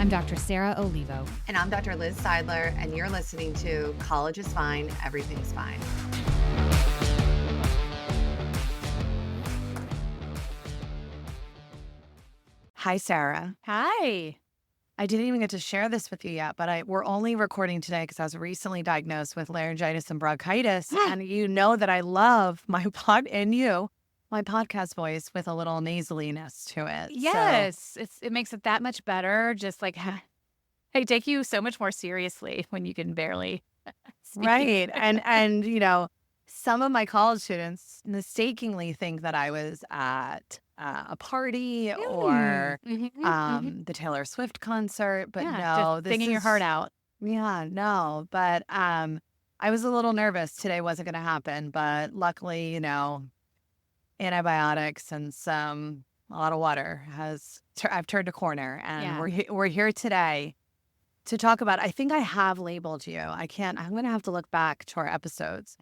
I'm Dr. Sarah Olivo. And I'm Dr. Liz Seidler, and you're listening to College is Fine, Everything's Fine. Hi, Sarah. Hi. I didn't even get to share this with you yet, but we're only recording today because I was recently diagnosed with laryngitis and bronchitis. And you know that I love my podcast voice with a little nasaliness to it. Yes, it makes it that much better. Just like, I take you so much more seriously when you can barely speak. Right. And you know, some of my college students mistakenly think that I was at a party or the Taylor Swift concert, but no, just singing your heart out. Yeah, no, but I was a little nervous today wasn't going to happen, but luckily, you know, antibiotics and a lot of water I've turned a corner, and we're here today to talk about, I think I have labeled you. I'm going to have to look back to our episodes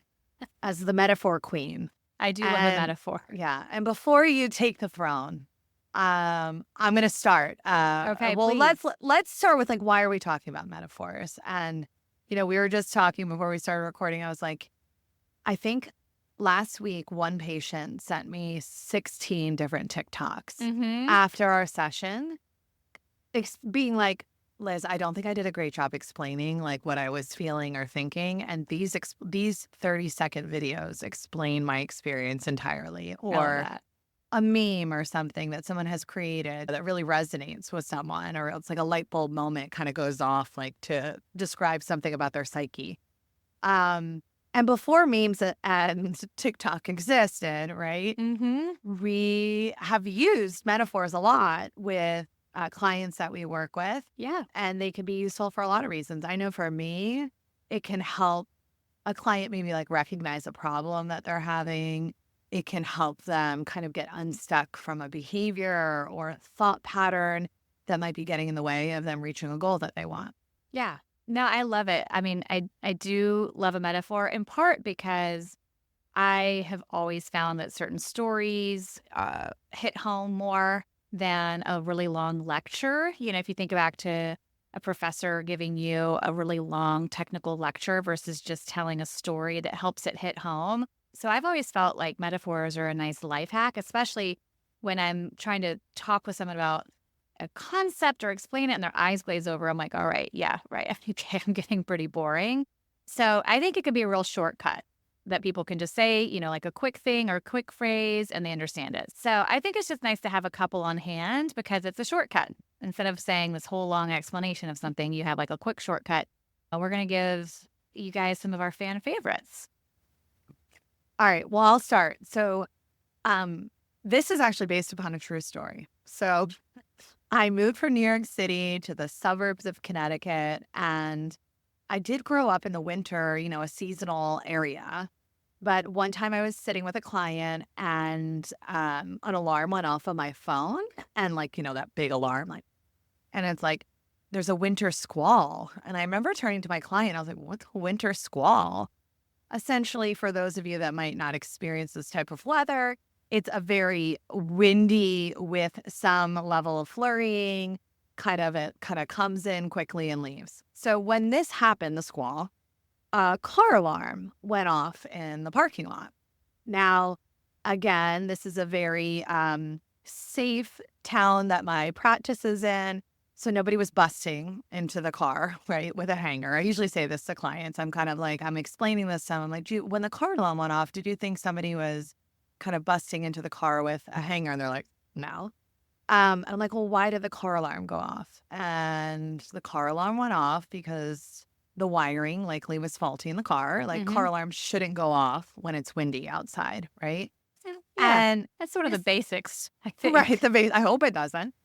as the metaphor queen. I do love a metaphor. Yeah. And before you take the throne, I'm going to start. Okay, well, please. let's start with like, why are we talking about metaphors? And, you know, we were just talking before we started recording. I was like, I think last week, one patient sent me 16 different TikToks after our session, being like, Liz, I don't think I did a great job explaining like what I was feeling or thinking. And these 30-second videos explain my experience entirely. Or a meme or something that someone has created that really resonates with someone, or it's like a light bulb moment kind of goes off like to describe something about their psyche. And before memes and TikTok existed, right? We have used metaphors a lot with clients that we work with. Yeah. And they can be useful for a lot of reasons. I know for me, it can help a client maybe like recognize a problem that they're having. It can help them kind of get unstuck from a behavior or a thought pattern that might be getting in the way of them reaching a goal that they want. Yeah. No, I love it. I mean, I do love a metaphor in part because I have always found that certain stories hit home more than a really long lecture. You know, if you think back to a professor giving you a really long technical lecture versus just telling a story that helps it hit home. So I've always felt like metaphors are a nice life hack, especially when I'm trying to talk with someone about a concept or explain it and their eyes glaze over. I'm like, all right, yeah, right. Okay, I'm getting pretty boring. So I think it could be a real shortcut that people can just say, you know, like a quick thing or a quick phrase and they understand it. So I think it's just nice to have a couple on hand because it's a shortcut. Instead of saying this whole long explanation of something, you have like a quick shortcut. We're going to give you guys some of our fan favorites. All right, well, I'll start. So this is actually based upon a true story. So I moved from New York City to the suburbs of Connecticut, and I did grow up in the winter, you know, a seasonal area. But one time I was sitting with a client and an alarm went off on my phone, and like, you know, that big alarm, like, and it's like, there's a winter squall. And I remember turning to my client, I was like, what's a winter squall? Essentially, for those of you that might not experience this type of weather, it's a very windy with some level of flurrying. It kind of comes in quickly and leaves. So when this happened, the squall, a car alarm went off in the parking lot. Now, again, this is a very safe town that my practice is in. So nobody was busting into the car, right, with a hanger. I usually say this to clients. I'm kind of like, I'm explaining this to them. I'm like, when the car alarm went off, did you think somebody was kind of busting into the car with a hanger? And they're like, no. And I'm like, well, why did the car alarm go off? And the car alarm went off because the wiring likely was faulty in the car. Like car alarms shouldn't go off when it's windy outside, right? Yeah, and that's sort of the basics, I think. Right, I hope it doesn't.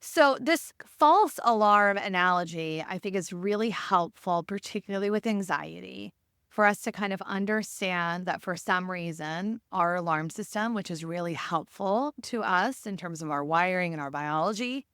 So this false alarm analogy, I think, is really helpful, particularly with anxiety, for us to kind of understand that for some reason, our alarm system, which is really helpful to us in terms of our wiring and our biology,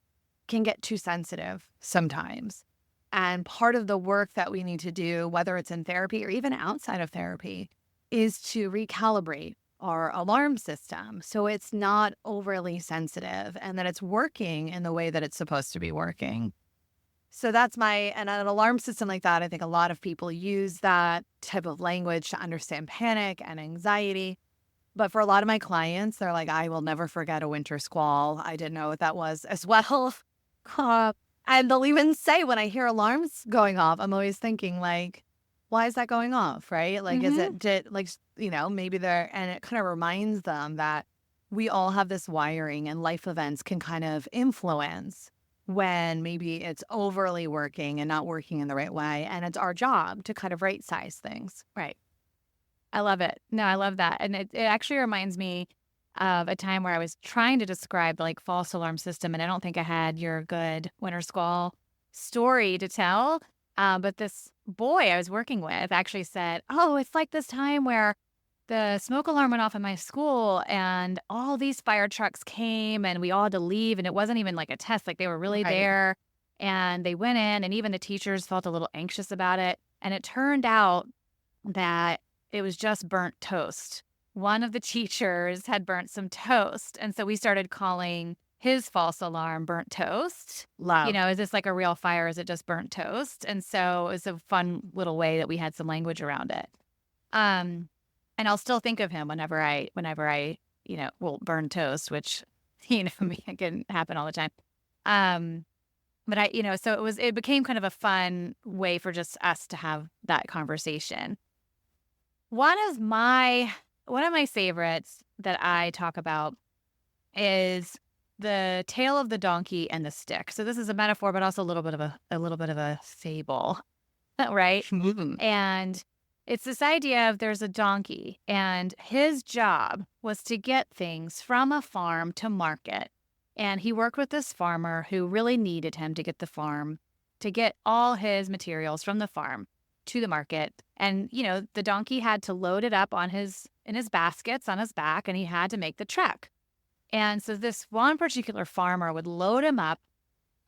can get too sensitive sometimes. And part of the work that we need to do, whether it's in therapy or even outside of therapy, is to recalibrate our alarm system. So it's not overly sensitive and that it's working in the way that it's supposed to be working. So that's and an alarm system like that, I think a lot of people use that type of language to understand panic and anxiety. But for a lot of my clients, they're like, I will never forget a winter squall. I didn't know what that was as well. Uh, and they'll even say when I hear alarms going off, I'm always thinking like, why is that going off? Right? Like, is Mhm. it like, maybe and it kind of reminds them that we all have this wiring and life events can kind of influence when maybe it's overly working and not working in the right way. And it's our job to kind of right size things. Right. I love it. No, I love that. And it actually reminds me of a time where I was trying to describe like false alarm system, and I don't think I had your good winter squall story to tell. But this boy I was working with actually said, "Oh, it's like this time where the smoke alarm went off in my school and all these fire trucks came and we all had to leave. And it wasn't even like a test, like they were really Right. there. And they went in, and even the teachers felt a little anxious about it. And it turned out that it was just burnt toast. One of the teachers had burnt some toast, and so we started calling his false alarm burnt toast. You Love. know, is this like a real fire? Is it just burnt toast? And so it was a fun little way that we had some language around it. Um, and I'll still think of him whenever I, will burn toast, which, me, it can happen all the time. Um, but so it became kind of a fun way for just us to have that conversation. One of my one of my favorites that I talk about is the tale of the donkey and the stick. So this is a metaphor, but also a little bit of a fable, right? Mhm. And it's this idea of there's a donkey, and his job was to get things from a farm to market. And he worked with this farmer who really needed him to get the farm, to get all his materials from the farm to the market. And, the donkey had to load it up in his baskets on his back, and he had to make the trek. And so this one particular farmer would load him up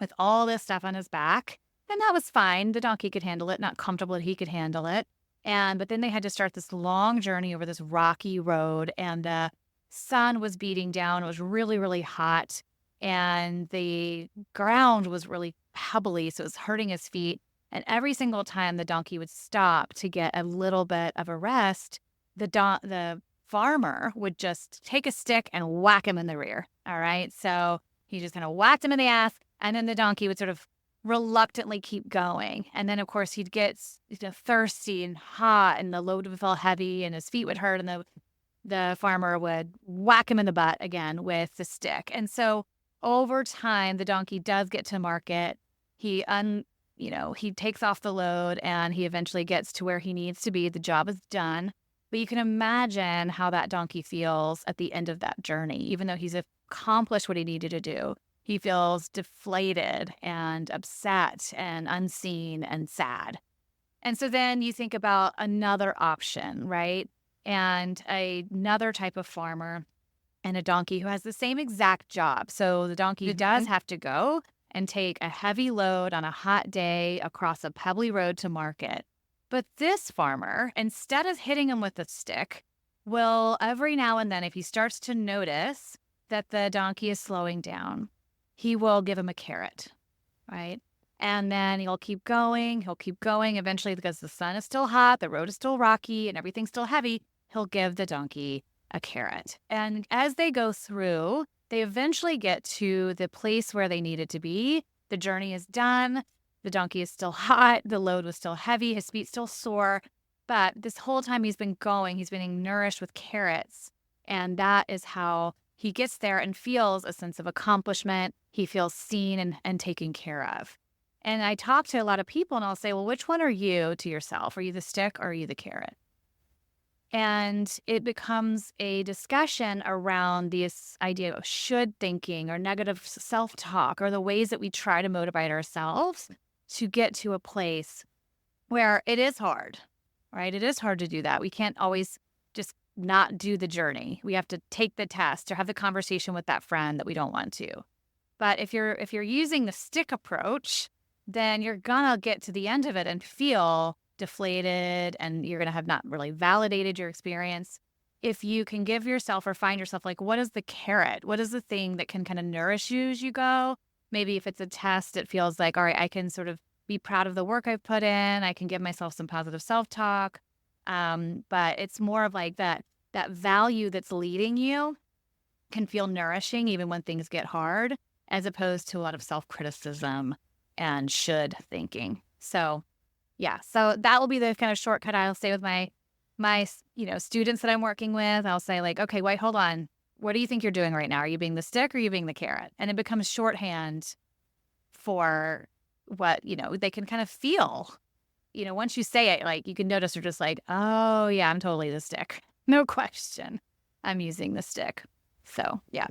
with all this stuff on his back. And that was fine. The donkey could handle it, not comfortable that he could handle it. But then they had to start this long journey over this rocky road, and the sun was beating down. It was really, really hot, and the ground was really pebbly, so it was hurting his feet. And every single time the donkey would stop to get a little bit of a rest, the farmer would just take a stick and whack him in the rear. All right. So he just kind of whacked him in the ass, and then the donkey would sort of reluctantly keep going. And then, of course, he'd get thirsty and hot, and the load would feel heavy, and his feet would hurt, and the farmer would whack him in the butt again with the stick. And so over time, the donkey does get to market. He he takes off the load, and he eventually gets to where he needs to be. The job is done. But you can imagine how that donkey feels at the end of that journey, even though he's accomplished what he needed to do. He feels deflated and upset and unseen and sad. And so then you think about another option, right? And another type of farmer and a donkey who has the same exact job. So the donkey does Mhm. have to go and take a heavy load on a hot day across a pebbly road to market. But this farmer, instead of hitting him with a stick, will every now and then, if he starts to notice that the donkey is slowing down, he will give him a carrot, right? And then he'll keep going. He'll keep going. Eventually, because the sun is still hot, the road is still rocky, and everything's still heavy, he'll give the donkey a carrot. And as they go through, they eventually get to the place where they needed to be. The journey is done. The donkey is still hot. The load was still heavy. His feet still sore. But this whole time he's been going, he's been nourished with carrots. And that is how he gets there and feels a sense of accomplishment. He feels seen and taken care of. And I talk to a lot of people, and I'll say, well, which one are you to yourself? Are you the stick or are you the carrot? And it becomes a discussion around this idea of should thinking or negative self talk, or the ways that we try to motivate ourselves to get to a place where it is hard, right? It is hard to do that. We can't always just not do the journey. We have to take the test or have the conversation with that friend that we don't want to. But if you're using the stick approach, then you're gonna get to the end of it and feel deflated, and you're gonna have not really validated your experience. if you can give yourself or find yourself like, what is the carrot? What is the thing that can kind of nourish you as you go? Maybe if it's a test, it feels like, all right, I can sort of be proud of the work I've put in. I can give myself some positive self-talk. But it's more of like that value that's leading you can feel nourishing even when things get hard, as opposed to a lot of self-criticism and should thinking. So yeah, so that will be the kind of shortcut I'll say with my students that I'm working with. I'll say like, okay, wait, hold on. What do you think you're doing right now? Are you being the stick or are you being the carrot? And it becomes shorthand for what, they can kind of feel. Once you say it, like you can notice they're just like, oh yeah, I'm totally the stick. No question. I'm using the stick. So yeah.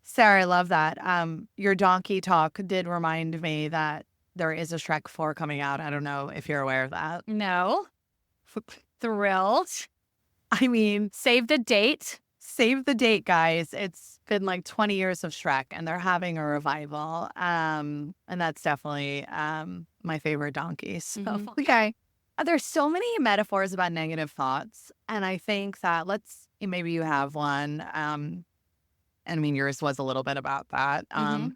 Sarah, I love that. Your donkey talk did remind me that there is a Shrek 4 coming out. I don't know if you're aware of that. No. Thrilled. I mean, Save the date. save the date, guys. It's been like 20 years of Shrek and they're having a revival. And that's definitely my favorite donkey. So, okay. There's so many metaphors about negative thoughts. And I think that maybe you have one. I mean, yours was a little bit about that. And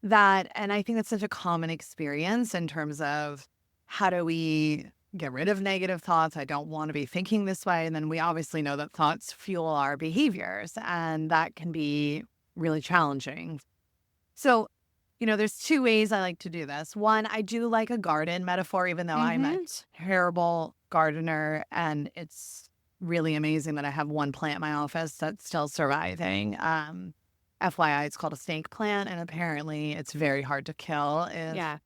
I think that's such a common experience in terms of how do we get rid of negative thoughts? I don't want to be thinking this way. And then we obviously know that thoughts fuel our behaviors, and that can be really challenging. So, there's two ways I like to do this. One, I do like a garden metaphor, even though I'm a terrible gardener, and it's really amazing that I have one plant in my office that's still surviving. FYI, it's called a snake plant, and apparently it's very hard to kill if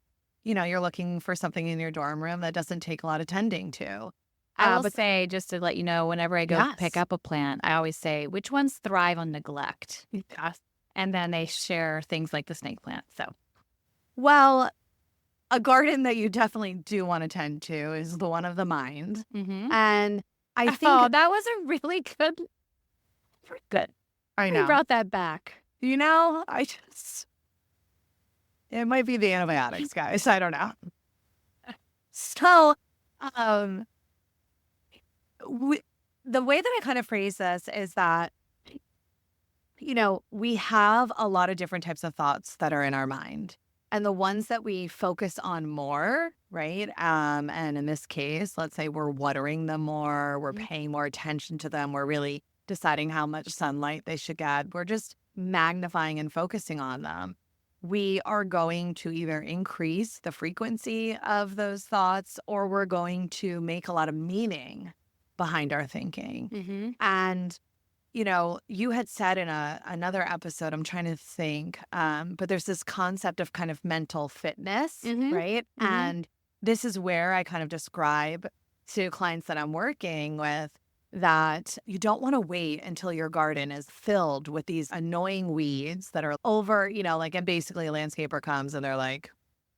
you're looking for something in your dorm room that doesn't take a lot of tending to. I will say, just to let you know, whenever I go pick Yes. up a plant, I always say, which ones thrive on neglect? Yes. And then they share things like the snake plant. So, Well, a garden that you definitely do want to tend to is the one of the mind. And I oh, think that was a really good. I You know. brought that back. It might be the antibiotics, guys. I don't know. So, the way that I kind of phrase this is that, we have a lot of different types of thoughts that are in our mind. And the ones that we focus on more, right? And in this case, let's say we're watering them more, we're paying more attention to them, we're really deciding how much sunlight they should get. We're just magnifying and focusing on them. We are going to either increase the frequency of those thoughts, or we're going to make a lot of meaning behind our thinking. And, you had said in another episode, I'm trying to think, but there's this concept of kind of mental fitness, right? And this is where I kind of describe to clients that I'm working with that you don't want to wait until your garden is filled with these annoying weeds that are over, and basically a landscaper comes and they're like,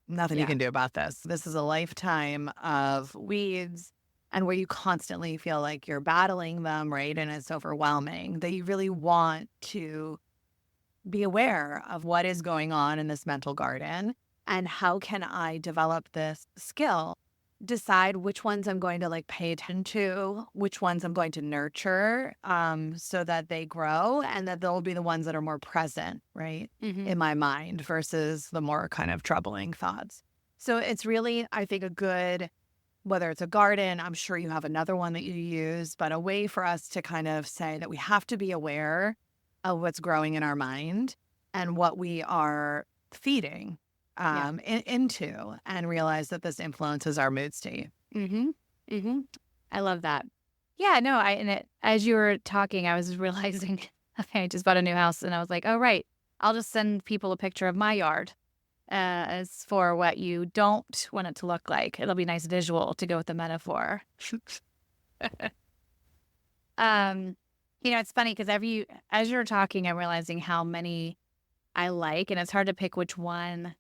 nothing you can do about this. This is a lifetime of weeds, and where you constantly feel like you're battling them, right? And it's overwhelming, that you really want to be aware of what is going on in this mental garden and how can I develop this skill, decide which ones I'm going to pay attention to, which ones I'm going to nurture so that they grow, and that they'll be the ones that are more present, right, in my mind versus the more kind of troubling thoughts. So it's really, I think, a good, whether it's a garden, I'm sure you have another one that you use, but a way for us to kind of say that we have to be aware of what's growing in our mind and what we are feeding into, and realize that this influences our mood state. I love that. Yeah, no, as you were talking, I was realizing, okay, I just bought a new house, and I was like, oh, right, I'll just send people a picture of my yard as for what you don't want it to look like. It'll be a nice visual to go with the metaphor. It's funny because as you're talking, I'm realizing how many I like, and it's hard to pick which one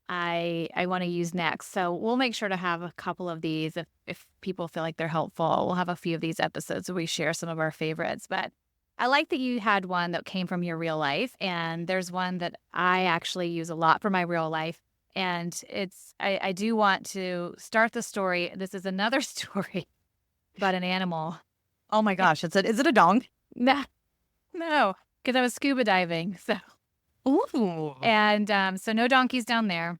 I want to use next. So we'll make sure to have a couple of these if people feel like they're helpful. We'll have a few of these episodes where we share some of our favorites. But I like that you had one that came from your real life, and there's one that I actually use a lot for my real life. And I do want to start the story. This is another story about an animal Oh my gosh, is it a dong? Nah, no, because I was scuba diving. So, Ooh. and so no donkeys down there.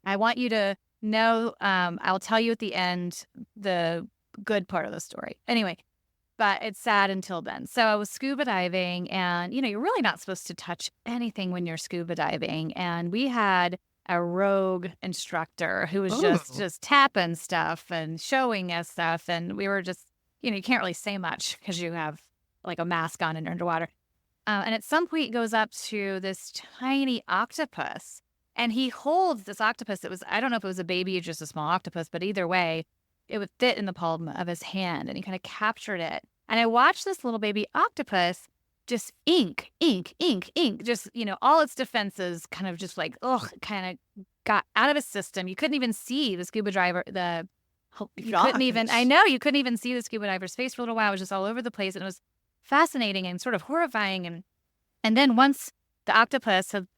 I want you to know, I'll tell you at the end the good part of the story. Anyway, but it's sad until then. So I was scuba diving, and you're really not supposed to touch anything when you're scuba diving. And we had a rogue instructor who was just Ooh. just tapping stuff and showing us stuff, and we were just, you can't really say much because you have like a mask on and you're underwater. And at some point, he goes up to this tiny octopus, and he holds this octopus. It was, I don't know if it was a baby or just a small octopus, but either way, it would fit in the palm of his hand, and he kind of captured it. And I watched this little baby octopus just ink, ink, ink, ink, just, all its defenses kind of just like, kind of got out of his system. You couldn't even see the scuba diver, you couldn't even, I Gosh. know, you couldn't even see the scuba diver's face for a little while. It was just all over the place. And it was fascinating and sort of horrifying. And then once the octopus had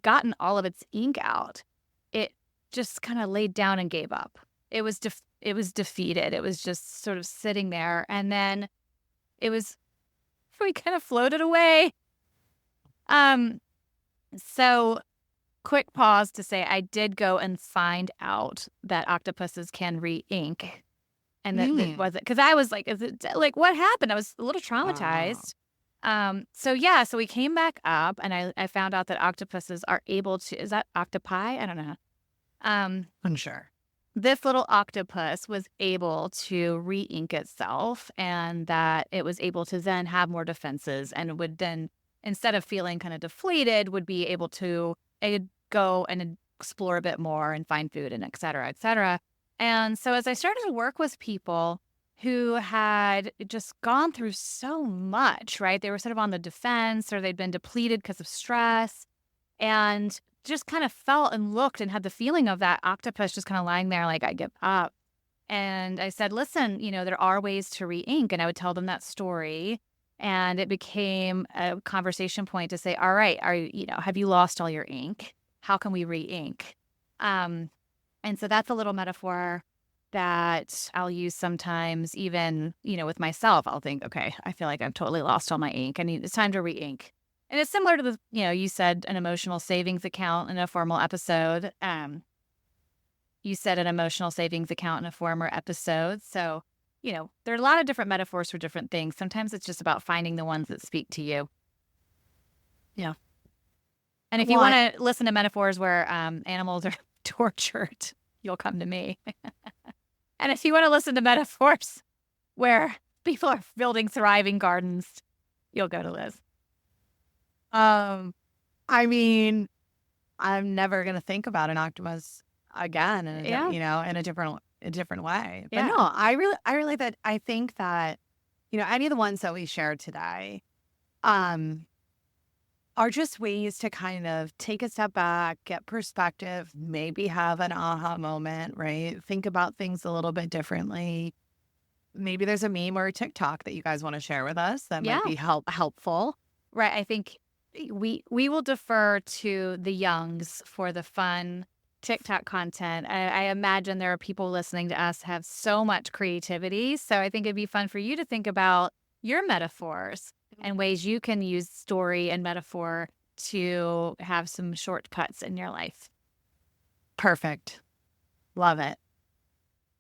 gotten all of its ink out, it just kind of laid down and gave up. It was defeated. It was just sort of sitting there, and then we kind of floated away. So quick pause to say I did go and find out that octopuses can re-ink, and that it wasn't, because I was like, is it like, what happened? I was a little Wow. traumatized. So we came back up, and I found out that octopuses are able to, is that octopi? I don't know. Unsure. This little octopus was able to re-ink itself, and that it was able to then have more defenses, and would then, instead of feeling kind of deflated, would be able to go and explore a bit more and find food and et cetera, et cetera. And so as I started to work with people who had just gone through so much, right? They were sort of on the defense, or they'd been depleted because of stress, and just kind of felt and looked and had the feeling of that octopus just kind of lying there like, I give up. And I said, listen, there are ways to re-ink. And I would tell them that story. And it became a conversation point to say, all right, have you lost all your ink? How can we re-ink? And so that's a little metaphor that I'll use sometimes, even, with myself. I'll think, okay, I feel like I've totally lost all my ink. It's time to re-ink. And it's similar to the, you said an emotional savings account in a formal episode. You said an emotional savings account in a former episode. So, there are a lot of different metaphors for different things. Sometimes it's just about finding the ones that speak to you. Yeah. And if you Well, want to listen to metaphors where animals are tortured, you'll come to me. And if you want to listen to metaphors where people are building thriving gardens, you'll go to Liz. I mean, I'm never gonna think about an octopus again in Yeah. in a different way. But Yeah. no, I really that I think that, any of the ones that we shared today, um, are just ways to kind of take a step back, get perspective, maybe have an aha moment, right? Think about things a little bit differently. Maybe there's a meme or a TikTok that you guys want to share with us that Yeah. might be helpful. Right. I think we will defer to the youngs for the fun TikTok content. I imagine there are people listening to us have so much creativity. So I think it'd be fun for you to think about your metaphors and ways you can use story and metaphor to have some shortcuts in your life. Perfect. Love it.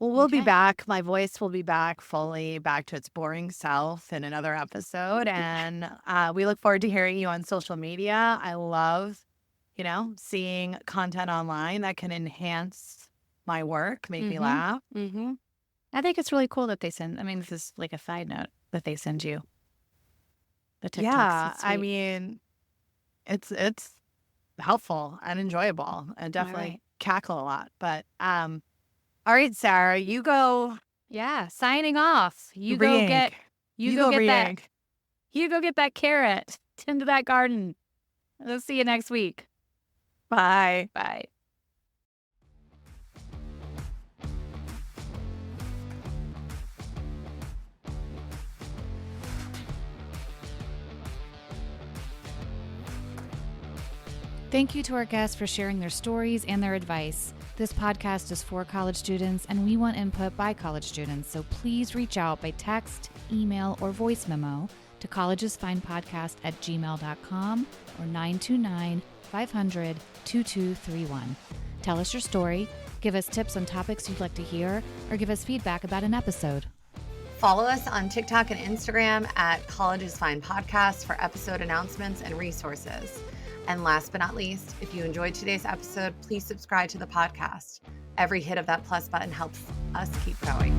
Well, we'll be Okay. back. My voice will be back fully back to its boring self in another episode. And we look forward to hearing you on social media. I love, seeing content online that can enhance my work, make me laugh. Mm-hmm. I think it's really cool that they send, this is like a side note, that they send you the TikToks. Yeah. It's I sweet. mean, it's helpful and enjoyable and definitely right. cackle a lot. But all right, Sarah, you go Yeah. Signing off. You go re-ink. get, you go get that, re-ink. you go get that carrot. Tend to that garden. We'll see you next week. Bye. Bye. Thank you to our guests for sharing their stories and their advice. This podcast is for college students, and we want input by college students, so please reach out by text, email, or voice memo to collegesfinepodcast@gmail.com or 929-500-2231. Tell us your story, give us tips on topics you'd like to hear, or give us feedback about an episode. Follow us on TikTok and Instagram at Colleges Fine Podcast for episode announcements and resources. And last but not least, if you enjoyed today's episode, please subscribe to the podcast. Every hit of that plus button helps us keep going.